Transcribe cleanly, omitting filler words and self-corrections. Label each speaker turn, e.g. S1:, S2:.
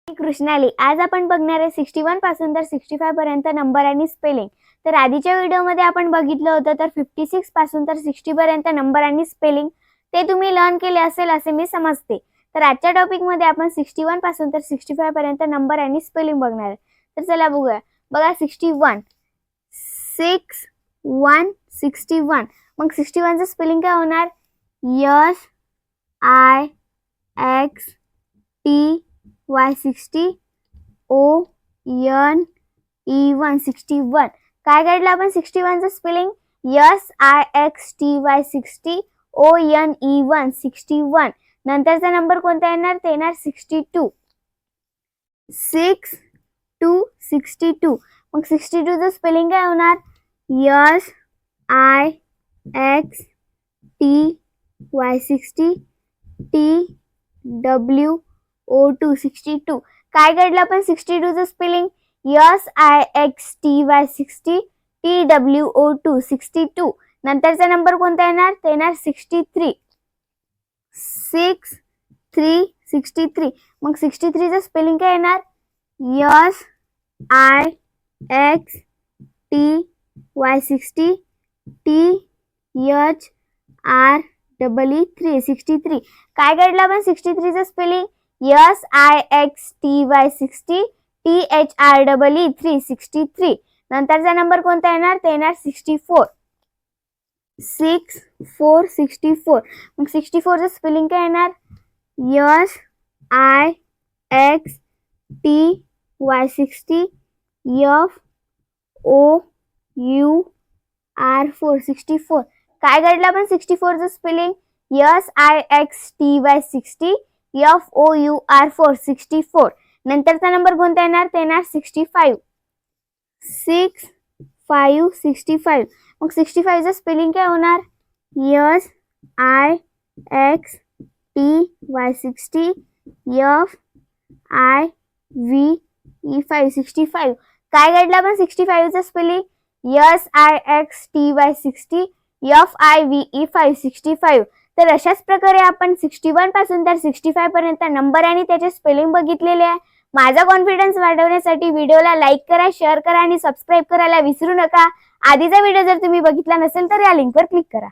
S1: मी कृष्णाली. आज आपण बघणार आहे 61 पासून तर 65 पर्यंत नंबर आणि स्पेलिंग. तर आधीच्या व्हिडिओमध्ये आपण बघितलं होतं तर 56 पासून तर 60 पर्यंत नंबर आणि स्पेलिंग ते तुम्ही लर्न केले असेल असे मी समजते. तर आजच्या टॉपिक मध्ये आपण 61 पासून तर 65 पर्यंत नंबर आणि स्पेलिंग बघणार आहे. तर चला बघूया. बघा 61 61. मग 61 चं स्पेलिंग काय होणार? SIXTY 61 61. काय काढलं आपण 61 चं स्पेलिंग? SIXTY 61 नंतरचा नंबर कोणता येणार? ते येणार 62 मग 62 चं स्पेलिंग काय होणार? SIXTY 62 62. काय काढलं आपण 62 चं स्पेलिंग? SIXTY 62 नंतरचा नंबर कोणता येणार? ते येणार 63 मग 63 चं स्पेलिंग काय येणार? SIXTY 63. काय काढलं आपण 63 चं स्पेलिंग? SIXTY 63 नंतरचा नंबर कोणता येणार? ते येणार 64 मग 64 चं स्पेलिंग काय येणार? SIXTY 64 काय काढलं आपण 64 चं स्पेलिंग? SIXTY 64 नंतरचा नंबर कोणता येणार? ते येणार 65 मग 65 चं स्पेलिंग काय होणार? SIXTY 65 काय काढलं आपण 65 चं स्पेलिंग? SIXTY 65 तर अशाच प्रकारे आपण 61 पासून तर 65 पर्यंत नंबर आणि त्याचे स्पेलिंग बघितलेले आहे. माझा कॉन्फिडन्स वाढवण्यासाठी व्हिडिओला लाईक करा, शेअर करा आणि सबस्क्राईब करायला विसरू नका. आधीचा व्हिडिओ जर तुम्ही बघितला नसेल तर या लिंकवर क्लिक करा.